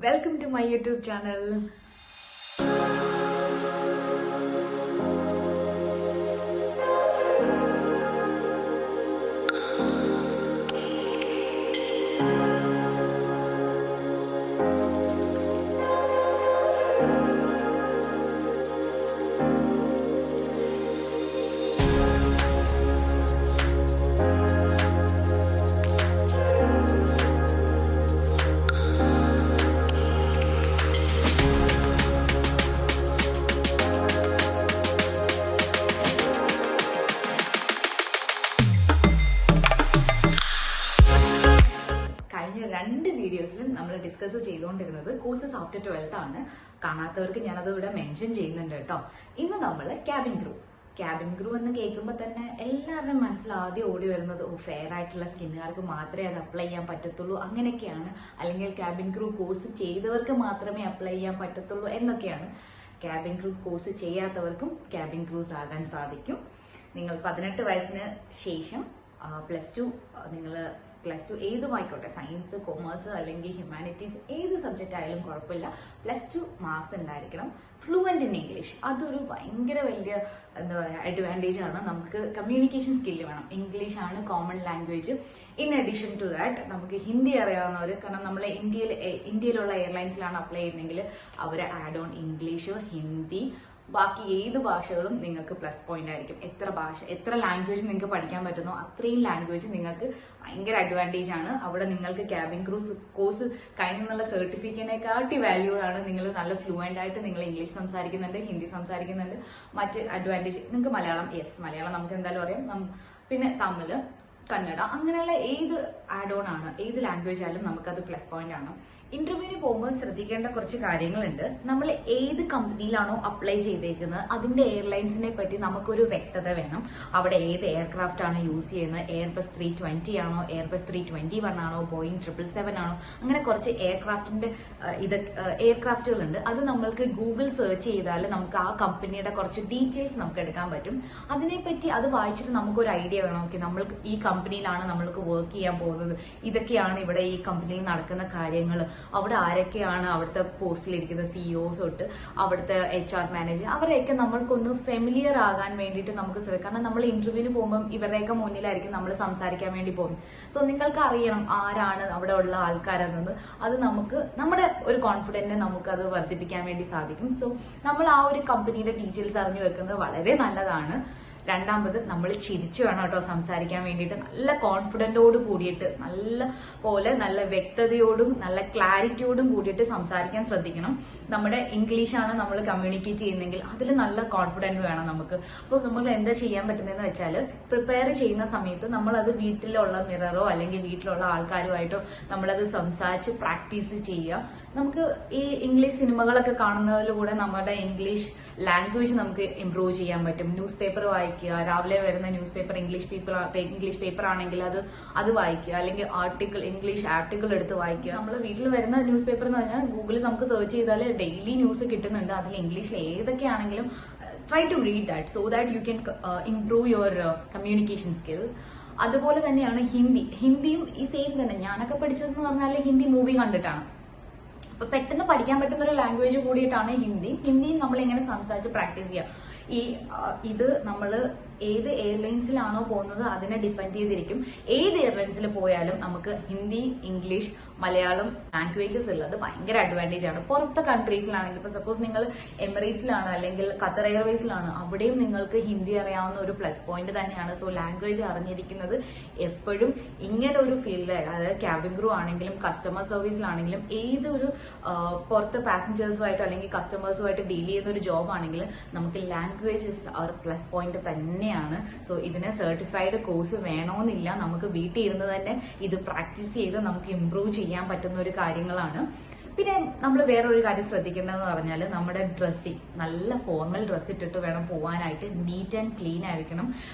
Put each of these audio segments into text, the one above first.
Welcome to my YouTube channel. രണ്ട് വീഡിയോസിലും നമ്മൾ ഡിസ്കസ് ചെയ്തുകൊണ്ടിരുന്നത് കോഴ്സസ് ആഫ്റ്റർ 12th ആണ്. കാണാത്തവർക്ക് ഞാനത് ഇവിടെ മെൻഷൻ ചെയ്യുന്നുണ്ട് കേട്ടോ. ഇന്ന് നമ്മൾ ക്യാബിൻ ക്രൂ എന്ന് കേൾക്കുമ്പോൾ തന്നെ എല്ലാവരുടെയും മനസ്സിൽ ആദ്യം ഓടി വരുന്നത് ഫെയർ ആയിട്ടുള്ള സ്കിന്നുകാർക്ക് മാത്രമേ അത് അപ്ലൈ ചെയ്യാൻ പറ്റത്തുള്ളൂ, അങ്ങനെയൊക്കെയാണ്. അല്ലെങ്കിൽ ക്യാബിൻ ക്രൂ കോഴ്സ് ചെയ്തവർക്ക് മാത്രമേ അപ്ലൈ ചെയ്യാൻ പറ്റത്തുള്ളൂ എന്നൊക്കെയാണ്. ക്യാബിൻ ക്രൂ കോഴ്സ് ചെയ്യാത്തവർക്കും ക്യാബിൻ ക്രൂസ് ആകാൻ സാധിക്കും. നിങ്ങൾ 18 വയസ്സിന് ശേഷം നിങ്ങൾ പ്ലസ് ടു ഏതുമായിക്കോട്ടെ, സയൻസ്, കൊമേഴ്സ് അല്ലെങ്കിൽ ഹ്യൂമാനിറ്റീസ്, ഏത് സബ്ജക്റ്റ് ആയാലും കുഴപ്പമില്ല, +2 മാർക്സ് ഉണ്ടായിരിക്കണം. ഫ്ലുവന്റ് ഇൻ ഇംഗ്ലീഷ്, അതൊരു ഭയങ്കര വലിയ എന്താ പറയുക അഡ്വാൻറ്റേജ് ആണ്. നമുക്ക് കമ്മ്യൂണിക്കേഷൻ സ്കില്ല് വേണം. ഇംഗ്ലീഷ് ആണ് common language. In addition to that നമുക്ക് ഹിന്ദി അറിയാവുന്നവർ, കാരണം നമ്മൾ ഇന്ത്യയിലുള്ള എയർലൈൻസിലാണ് അപ്ലൈ ചെയ്യുന്നതെങ്കിൽ അവർ ആഡ് ഓൺ ഇംഗ്ലീഷ്, ഹിന്ദി, ബാക്കി ഏത് ഭാഷകളും നിങ്ങൾക്ക് പ്ലസ് പോയിന്റ് ആയിരിക്കും. എത്ര ലാംഗ്വേജ് നിങ്ങൾക്ക് പഠിക്കാൻ പറ്റുന്നോ അത്രയും ലാംഗ്വേജ് നിങ്ങൾക്ക് ഭയങ്കര അഡ്വാൻറ്റേജ് ആണ്. അവിടെ നിങ്ങൾക്ക് ക്യാബിൻ ക്രൂസ് കോഴ്സ് കഴിഞ്ഞുള്ള സർട്ടിഫിക്കറ്റിനെക്കാട്ടി വാല്യൂ ആണ്. നിങ്ങൾ നല്ല ഫ്ലുവന്റ് ആയിട്ട് നിങ്ങൾ ഇംഗ്ലീഷ് സംസാരിക്കുന്നുണ്ട്, ഹിന്ദി സംസാരിക്കുന്നുണ്ട്. മറ്റ് അഡ്വാൻറ്റേജ് നിങ്ങൾക്ക് മലയാളം നമുക്ക് എന്തായാലും അറിയാം. പിന്നെ തമിഴ്, കന്നഡ, അങ്ങനെയുള്ള ഏത് ആഡ് ഓൺ ആണ്, ഏത് ലാംഗ്വേജ് ആയാലും നമുക്കത് പ്ലസ് പോയിന്റ് ആണ്. ഇന്റർവ്യൂവിന് പോകുമ്പോൾ ശ്രദ്ധിക്കേണ്ട കുറച്ച് കാര്യങ്ങളുണ്ട്. നമ്മൾ ഏത് കമ്പനിയിലാണോ അപ്ലൈ ചെയ്തേക്കുന്നത് അതിന്റെ എയർലൈൻസിനെ പറ്റി നമുക്കൊരു വ്യക്തത വേണം. അവിടെ ഏത് എയർക്രാഫ്റ്റ് ആണ് യൂസ് ചെയ്യുന്നത്, എയർബസ് 320 ആണോ, എയർബസ് 321 ആണോ, ബോയിങ് 777 ആണോ, അങ്ങനെ കുറച്ച് എയർക്രാഫ്റ്റുകളുണ്ട്. അത് നമ്മൾക്ക് ഗൂഗിൾ സെർച്ച് ചെയ്താൽ നമുക്ക് ആ കമ്പനിയുടെ കുറച്ച് ഡീറ്റെയിൽസ് നമുക്ക് എടുക്കാൻ പറ്റും. അതിനെപ്പറ്റി അത് വായിച്ചിട്ട് നമുക്കൊരു ഐഡിയ വേണം. ഓക്കെ, നമ്മൾ ഈ കമ്പനിയിലാണ് നമ്മൾക്ക് വർക്ക് ചെയ്യാൻ പോകുന്നത്, ഇതൊക്കെയാണ് ഇവിടെ ഈ കമ്പനിയിൽ നടക്കുന്ന കാര്യങ്ങൾ, അവിടെ ആരൊക്കെയാണ് അവിടുത്തെ പോസ്റ്റിലിരിക്കുന്ന സിഇഒസ് തൊട്ട് അവിടുത്തെ HR മാനേജർ, അവരെയൊക്കെ നമ്മൾക്കൊന്ന് ഫെമിലിയർ ആകാൻ വേണ്ടിയിട്ട് നമുക്ക് ശ്രമിക്കാം. കാരണം നമ്മൾ ഇന്റർവ്യൂവിന് പോകുമ്പോൾ ഇവരുടെയൊക്കെ മുന്നിലായിരിക്കും നമ്മൾ സംസാരിക്കാൻ വേണ്ടി പോകുന്നത്. സോ നിങ്ങൾക്ക് അറിയണം ആരാണ് അവിടെ ഉള്ള ആൾക്കാരെന്നത്. അത് നമുക്ക് നമ്മുടെ ഒരു കോൺഫിഡൻസിനെ നമുക്ക് അത് വർദ്ധിപ്പിക്കാൻ വേണ്ടി സാധിക്കും. സോ നമ്മൾ ആ ഒരു കമ്പനിയുടെ ഡീറ്റെയിൽസ് അറിഞ്ഞു വെക്കുന്നത് വളരെ നല്ലതാണ്. രണ്ടാമത് നമ്മൾ ചിരിച്ചു വേണം കേട്ടോ സംസാരിക്കാൻ വേണ്ടിയിട്ട്. നല്ല കോൺഫിഡന്റോട് കൂടിയിട്ട്, നല്ല വ്യക്തതയോടും നല്ല ക്ലാരിറ്റിയോടും കൂടിയിട്ട് സംസാരിക്കാൻ ശ്രദ്ധിക്കണം. നമ്മുടെ ഇംഗ്ലീഷാണ് നമ്മൾ കമ്മ്യൂണിക്കേറ്റ് ചെയ്യുന്നെങ്കിൽ അതിൽ നല്ല കോൺഫിഡന്റ് വേണം നമുക്ക്. അപ്പോൾ നമ്മൾ എന്താ ചെയ്യാൻ പറ്റുന്നതെന്ന് വെച്ചാൽ, പ്രിപ്പയർ ചെയ്യുന്ന സമയത്ത് നമ്മളത് വീട്ടിലുള്ള മിററോ അല്ലെങ്കിൽ വീട്ടിലുള്ള ആൾക്കാരുമായിട്ടോ നമ്മളത് സംസാരിച്ച് പ്രാക്ടീസ് ചെയ്യുക. നമുക്ക് ഈ ഇംഗ്ലീഷ് സിനിമകളൊക്കെ കാണുന്നതിലൂടെ നമ്മുടെ ഇംഗ്ലീഷ് ലാംഗ്വേജ് നമുക്ക് ഇംപ്രൂവ് ചെയ്യാൻ പറ്റും. ന്യൂസ് പേപ്പർ വായിക്കുക, രാവിലെ വരുന്ന ന്യൂസ് പേപ്പർ ഇംഗ്ലീഷ് പേപ്പർ ആണെങ്കിൽ അത് വായിക്കുക, അല്ലെങ്കിൽ ഇംഗ്ലീഷ് ആർട്ടിക്കിൾ എടുത്ത് വായിക്കുക. നമ്മൾ വീട്ടിൽ വരുന്ന ന്യൂസ് പേപ്പർ എന്ന് പറഞ്ഞാൽ ഗൂഗിളിൽ നമുക്ക് സെർച്ച് ചെയ്താൽ ഡെയിലി ന്യൂസ് കിട്ടുന്നുണ്ട്. അതിൽ ഇംഗ്ലീഷിൽ ഏതൊക്കെയാണെങ്കിലും try to read that so that you can improve your communication skill. അതുപോലെ തന്നെയാണ് ഹിന്ദിയും ഈ സെയിം തന്നെ. ഞാനൊക്കെ പഠിച്ചതെന്ന് പറഞ്ഞാൽ ഹിന്ദി മൂവി കണ്ടിട്ടാണ്. അപ്പൊ പെട്ടെന്ന് പഠിക്കാൻ പറ്റുന്ന ഒരു ലാംഗ്വേജ് കൂടിയിട്ടാണ് ഹിന്ദിയും നമ്മൾ ഇങ്ങനെ സംസാരിച്ച് പ്രാക്ടീസ് ചെയ്യുക. ഇത് നമ്മൾ ഏത് എയർലൈൻസിലാണോ പോകുന്നത് അതിനെ ഡിപ്പെൻഡ് ചെയ്തിരിക്കും. ഏത് എയർലൈൻസിൽ പോയാലും നമുക്ക് ഹിന്ദി, ഇംഗ്ലീഷ്, മലയാളം ലാംഗ്വേജസ് ഉള്ളത് ഭയങ്കര അഡ്വാൻറ്റേജ് ആണ്. പുറത്തെ കൺട്രീസിലാണെങ്കിൽ, ഇപ്പൊ സപ്പോസ് നിങ്ങൾ എമിറേറ്റ്സിലാണ് അല്ലെങ്കിൽ ഖത്തർ എയർവേസിലാണ്, അവിടെയും നിങ്ങൾക്ക് ഹിന്ദി അറിയാവുന്ന ഒരു പ്ലസ് പോയിന്റ് തന്നെയാണ്. സോ ലാംഗ്വേജ് അറിഞ്ഞിരിക്കുന്നത് എപ്പോഴും ഇങ്ങനെ ഒരു ഫീൽഡിൽ, അതായത് ക്യാബിൻ ക്രൂ ആണെങ്കിലും കസ്റ്റമർ സർവീസിലാണെങ്കിലും ഏതൊരു പുറത്ത് പാസഞ്ചേഴ്സുമായിട്ടോ അല്ലെങ്കിൽ കസ്റ്റമേഴ്സുമായിട്ട് ഡീൽ ചെയ്യുന്ന ഒരു ജോബ് ആണെങ്കിലും നമുക്ക് ലാംഗ്വേജസ് ഒരു പ്ലസ് പോയിന്റ് തന്നെയാണ്. സോ ഇതിന് സർട്ടിഫൈഡ് കോഴ്സ് വേണമെന്നില്ല. നമുക്ക് വീട്ടിൽ ഇരുന്ന് തന്നെ ഇത് പ്രാക്ടീസ് ചെയ്ത് നമുക്ക് ഇംപ്രൂവ് ചെയ്യാൻ പറ്റുന്ന ഒരു കാര്യങ്ങളാണ്. പിന്നെ നമ്മൾ വേറൊരു കാര്യം ശ്രദ്ധിക്കേണ്ടതെന്ന് പറഞ്ഞാൽ നമ്മുടെ ഡ്രസ്സിങ്, നല്ല ഫോർമൽ ഡ്രസ്സ് ഇട്ടിട്ട് വേണം പോകാനായിട്ട്. നീറ്റ് ആൻഡ് ക്ലീൻ ആയിരിക്കണം.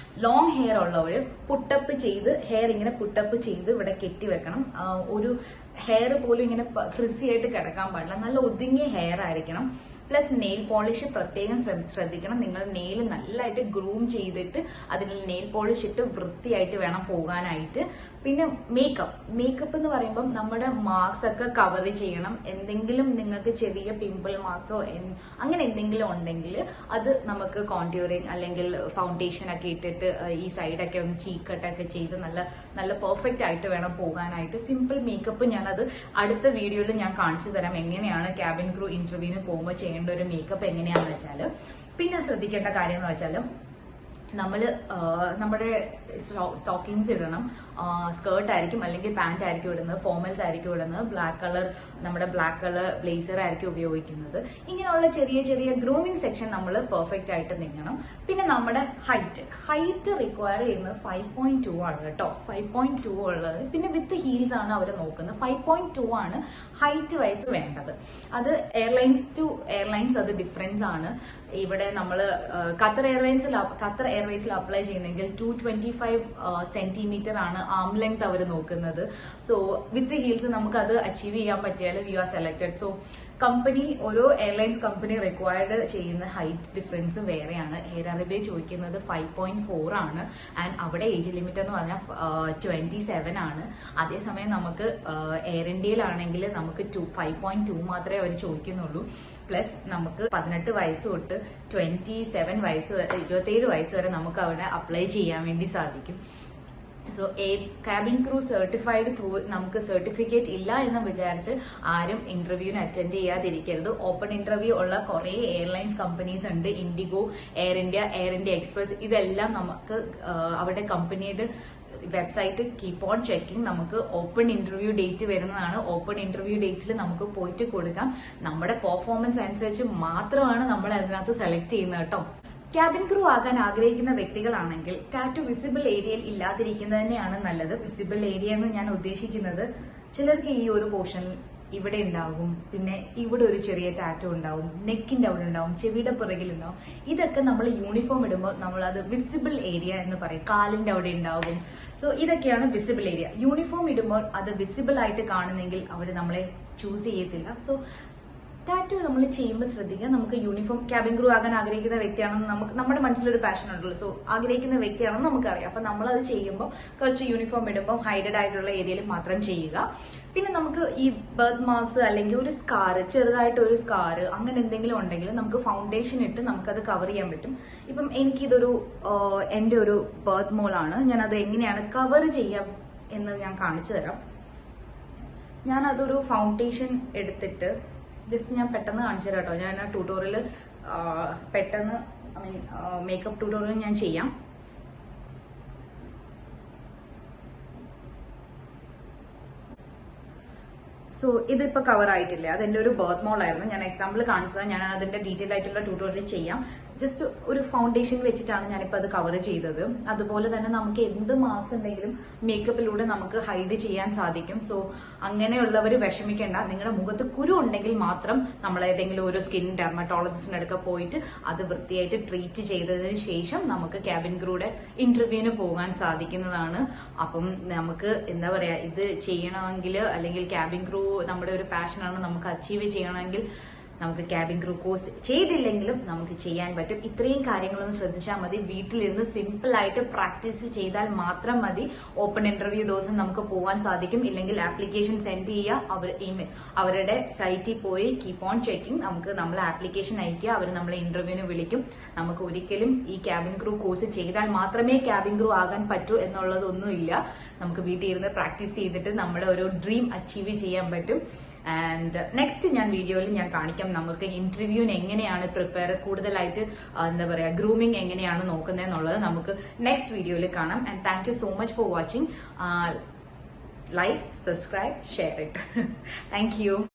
ലോങ് ഹെയർ ഉള്ളവർ ഹെയർ ഇങ്ങനെ പുട്ടപ്പ് ചെയ്ത് ഇവിടെ കെട്ടിവെക്കണം. ഒരു ഹെയർ പോലും ഇങ്ങനെ ഫ്രിസി ആയിട്ട് കിടക്കാൻ പാടില്ല. നല്ല ഒതുങ്ങിയ ഹെയർ ആയിരിക്കണം. പ്ലസ് നെയിൽ പോളിഷ് പ്രത്യേകം ശ്രദ്ധിക്കണം. നിങ്ങൾ നെയിൽ നല്ലതായിട്ട് ഗ്രൂം ചെയ്തിട്ട് അതിൽ നെയിൽ പോളിഷ് ഇട്ട് വൃത്തിയായിട്ട് വേണം പോകാനായിട്ട്. പിന്നെ മേക്കപ്പ് എന്ന് പറയുമ്പോൾ നമ്മുടെ മാർക്സ് ഒക്കെ കവർ ചെയ്യണം. എന്തെങ്കിലും നിങ്ങൾക്ക് ചെറിയ പിമ്പിൾ മാർക്സോ അങ്ങനെ എന്തെങ്കിലും ഉണ്ടെങ്കിൽ അത് നമുക്ക് കോൺട്യൂറിങ് അല്ലെങ്കിൽ ഫൗണ്ടേഷൻ ഒക്കെ ഇട്ടിട്ട് ഈ സൈഡൊക്കെ ഒന്ന് ചീക്കട്ടൊക്കെ ചെയ്ത് നല്ല നല്ല പെർഫെക്റ്റ് ആയിട്ട് വേണം പോകാനായിട്ട്. സിമ്പിൾ മേക്കപ്പ് ഞാനത് അടുത്ത വീഡിയോയിൽ ഞാൻ കാണിച്ചു തരാം, എങ്ങനെയാണ് ക്യാബിൻ ക്രൂ ഇന്റർവ്യൂവിന് പോകുമ്പോൾ ചെയ്യേണ്ട ഒരു മേക്കപ്പ് എങ്ങനെയാണെന്ന് വെച്ചാൽ. പിന്നെ ശ്രദ്ധിക്കേണ്ട കാര്യം എന്ന് വെച്ചാൽ നമ്മുടെ സ്റ്റോക്കിങ്സ് ഇടണം. സ്കേർട്ട് ആയിരിക്കും അല്ലെങ്കിൽ പാന്റ് ആയിരിക്കും ഇടുന്നത്, ഫോർമൽസ് ആയിരിക്കും ഇടുന്നത്, നമ്മുടെ ബ്ലാക്ക് കളർ ബ്ലേസർ ആയിരിക്കും ഉപയോഗിക്കുന്നത്. ഇങ്ങനെയുള്ള ചെറിയ ചെറിയ ഗ്രൂമിംഗ് സെക്ഷൻ നമ്മൾ പെർഫെക്റ്റ് ആയിട്ട് നീങ്ങണം. പിന്നെ നമ്മുടെ ഹൈറ്റ് റിക്വയർ ചെയ്യുന്നത് 5.2 ആണ് കേട്ടോ. 5.2 ഉള്ളത്. പിന്നെ വിത്ത് ഹീൽസ് ആണ് അവർ നോക്കുന്നത്. 5.2 ആണ് ഹൈറ്റ് വൈസ് വേണ്ടത്. അത് എയർലൈൻസ് ടു എയർലൈൻസ് അത് ഡിഫറൻസ് ആണ്. ഇവിടെ നമ്മൾ ഖത്തർ എയർവേസിൽ അപ്ലൈ ചെയ്യുന്നെങ്കിൽ 225 സെന്റിമീറ്റർ ആണ് ആം ലെങ്ത് അവർ നോക്കുന്നത്. സോ വിത്ത് ഹീൽസ് നമുക്ക് അത് അച്ചീവ് ചെയ്യാൻ പറ്റിയാൽ വി ആർ സെലക്ടഡ്. സോ ഓരോ എയർലൈൻസ് കമ്പനി റിക്വയർഡ് ചെയ്യുന്ന ഹൈറ്റ് ഡിഫറൻസ് വേറെയാണ്. എയർ അറേബ്യ ചോദിക്കുന്നത് 5.4 ആണ്. ആൻഡ് അവിടെ ഏജ് ലിമിറ്റ് എന്ന് പറഞ്ഞാൽ 27 ആണ്. അതേസമയം നമുക്ക് എയർ ഇന്ത്യയിലാണെങ്കിൽ നമുക്ക് 5.2 മാത്രമേ അവർ ചോദിക്കുന്നുള്ളൂ. പ്ലസ് നമുക്ക് 18 വയസ്സ് തൊട്ട് 27 വയസ്സ് വരെ നമുക്ക് അവിടെ അപ്ലൈ ചെയ്യാൻ വേണ്ടി സാധിക്കും. So cabin crew certified crew നമുക്ക് സർട്ടിഫിക്കറ്റ് ഇല്ല എന്ന് വിചാരിച്ച് ആരും ഇന്റർവ്യൂവിന് അറ്റൻഡ് ചെയ്യാതിരിക്കരുത്. ഓപ്പൺ ഇന്റർവ്യൂ ഉള്ള കുറെ എയർലൈൻസ് കമ്പനീസ് ഉണ്ട്. ഇൻഡിഗോ, എയർ ഇന്ത്യ എക്സ്പ്രസ്, ഇതെല്ലാം നമുക്ക് അവരുടെ കമ്പനിയുടെ വെബ്സൈറ്റ് കീപ്പ് ഓൺ ചെക്കിംഗ്. നമുക്ക് ഓപ്പൺ ഇന്റർവ്യൂ ഡേറ്റ് വരുന്നതാണ്. ഓപ്പൺ ഇന്റർവ്യൂ ഡേറ്റിൽ നമുക്ക് പോയിട്ട് കൊടുക്കാം. നമ്മുടെ പെർഫോമൻസ് അനുസരിച്ച് മാത്രമാണ് നമ്മൾ അതിനകത്ത് സെലക്ട് ചെയ്യുന്നത് കേട്ടോ. ക്യാബിൻ ക്രൂ ആകാൻ ആഗ്രഹിക്കുന്ന വ്യക്തികളാണെങ്കിൽ ടാറ്റു വിസിബിൾ ഏരിയയിൽ ഇല്ലാതിരിക്കുന്നത് തന്നെയാണ് നല്ലത്. വിസിബിൾ ഏരിയ എന്ന് ഞാൻ ഉദ്ദേശിക്കുന്നത് ചിലർക്ക് ഈ ഒരു പോർഷനിൽ ഇവിടെ ഉണ്ടാവും, പിന്നെ ഇവിടെ ഒരു ചെറിയ ടാറ്റു ഉണ്ടാവും, നെക്കിന്റെ അവിടെ ഉണ്ടാവും, ചെവിയുടെ പുറകിൽ ഉണ്ടാവും. ഇതൊക്കെ നമ്മൾ യൂണിഫോം ഇടുമ്പോൾ നമ്മൾ അത് വിസിബിൾ ഏരിയ എന്ന് പറയും. കാലിന്റെ അവിടെ ഉണ്ടാവും. സോ ഇതൊക്കെയാണ് വിസിബിൾ ഏരിയ. യൂണിഫോം ഇടുമ്പോൾ അത് വിസിബിൾ ആയിട്ട് കാണുന്നെങ്കിൽ അവർ നമ്മളെ ചൂസ് ചെയ്യത്തില്ല. സോ ടാറ്റു നമ്മൾ ചെയ്യുമ്പോൾ ശ്രദ്ധിക്കുക. നമുക്ക് യൂണിഫോം ക്യാബിൻ ക്രൂ ആകാൻ ആഗ്രഹിക്കുന്ന വ്യക്തിയാണെന്ന് നമ്മുടെ മനസ്സിലൊരു പാഷൻ ഉണ്ടല്ലോ. സോ ആഗ്രഹിക്കുന്ന വ്യക്തിയാണെന്ന് നമുക്കറിയാം. അപ്പൊ നമ്മളത് ചെയ്യുമ്പോൾ കുറച്ച് യൂണിഫോം ഇടുമ്പോൾ ഹൈഡഡ് ആയിട്ടുള്ള ഏരിയയിൽ മാത്രം ചെയ്യുക. പിന്നെ നമുക്ക് ഈ ബർത്ത് മാർക്സ് അല്ലെങ്കിൽ ഒരു ചെറുതായിട്ട് ഒരു സ്കാർ അങ്ങനെ എന്തെങ്കിലും ഉണ്ടെങ്കിൽ നമുക്ക് ഫൗണ്ടേഷൻ ഇട്ട് നമുക്കത് കവർ ചെയ്യാൻ പറ്റും. ഇപ്പം എനിക്കിതൊരു എന്റെ ഒരു ബർത്ത് മോളാണ്. ഞാനത് എങ്ങനെയാണ് കവർ ചെയ്യാം എന്ന് ഞാൻ കാണിച്ചു തരാം. ഞാനതൊരു ഫൗണ്ടേഷൻ എടുത്തിട്ട് ജസ്റ്റ് ഞാൻ പെട്ടെന്ന് കാണിച്ചു തരാം കേട്ടോ. ഞാൻ ആ ട്യൂട്ടോറിയൽ പെട്ടെന്ന് മേക്കപ്പ് ട്യൂട്ടോറിയൽ ഞാൻ ചെയ്യാം. സോ ഇതിപ്പോ കവർ ആയിട്ടില്ല. അതെന്റെ ഒരു ബർത്ത് മോളായിരുന്നു. ഞാൻ എക്സാമ്പിൾ കാണിച്ചത്. ഞാൻ അതിന്റെ ഡീറ്റെയിൽ ആയിട്ടുള്ള ട്യൂട്ടോറിയൽ ചെയ്യാം. ജസ്റ്റ് ഒരു ഫൗണ്ടേഷൻ വെച്ചിട്ടാണ് ഞാനിപ്പോ അത് കവർ ചെയ്തത്. അതുപോലെ തന്നെ നമുക്ക് എന്ത് മാർക്സ് ഉണ്ടെങ്കിലും മേക്കപ്പിലൂടെ നമുക്ക് ഹൈഡ് ചെയ്യാൻ സാധിക്കും. സോ അങ്ങനെയുള്ളവർ വിഷമിക്കേണ്ട. നിങ്ങളുടെ മുഖത്ത് കുരു ഉണ്ടെങ്കിൽ മാത്രം നമ്മൾ ഏതെങ്കിലും ഒരു സ്കിൻ ഡെർമറ്റോളജിസ്റ്റിന്റെ അടുക്ക പോയിട്ട് അത് വൃത്തിയായിട്ട് ട്രീറ്റ് ചെയ്തതിന് ശേഷം നമുക്ക് ക്യാബിൻ ക്രൂയുടെ ഇന്റർവ്യൂവിന് പോകാൻ സാധിക്കുന്നതാണ്. അപ്പം നമുക്ക് എന്താ പറയാ, ഇത് ചെയ്യണമെങ്കിൽ അല്ലെങ്കിൽ ക്യാബിൻ ക്രൂ നമ്മുടെ ഒരു പാഷനാണ്, നമുക്ക് അച്ചീവ് ചെയ്യണമെങ്കിൽ നമുക്ക് ക്യാബിൻ ക്രൂ കോഴ്സ് ചെയ്തില്ലെങ്കിലും നമുക്ക് ചെയ്യാൻ പറ്റും. ഇത്രയും കാര്യങ്ങളൊന്നും ശ്രദ്ധിച്ചാൽ മതി. വീട്ടിലിരുന്ന് സിമ്പിൾ ആയിട്ട് പ്രാക്ടീസ് ചെയ്താൽ മാത്രം മതി. ഓപ്പൺ ഇന്റർവ്യൂ ദിവസം നമുക്ക് പോകാൻ സാധിക്കും. ഇല്ലെങ്കിൽ ആപ്ലിക്കേഷൻ സെൻഡ് ചെയ്യുക. അവരുടെ സൈറ്റിൽ പോയി കീപ്പ് ഓൺ ചെക്കിംഗ്. നമ്മൾ ആപ്ലിക്കേഷൻ അയക്കുക. അവർ നമ്മളെ ഇന്റർവ്യൂവിന് വിളിക്കും. നമുക്ക് ഒരിക്കലും ഈ ക്യാബിൻ ക്രൂ കോഴ്സ് ചെയ്താൽ മാത്രമേ ക്യാബിൻ ക്രൂ ആകാൻ പറ്റൂ എന്നുള്ളതൊന്നുമില്ല. നമുക്ക് വീട്ടിൽ ഇരുന്ന് പ്രാക്ടീസ് ചെയ്തിട്ട് നമ്മുടെ ഒരു ഡ്രീം അച്ചീവ് ചെയ്യാൻ പറ്റും. ആൻഡ് നെക്സ്റ്റ് ഞാൻ വീഡിയോയിൽ ഞാൻ കാണിക്കാം നമുക്ക് ഇന്റർവ്യൂവിന് എങ്ങനെയാണ് പ്രിപ്പയർ, കൂടുതലായിട്ട് എന്താ പറയാ ഗ്രൂമിംഗ് എങ്ങനെയാണ് നോക്കുന്നതെന്നുള്ളത് നമുക്ക് നെക്സ്റ്റ് വീഡിയോയിൽ കാണാം. And thank you so much for watching. Like, subscribe, share it. Thank you.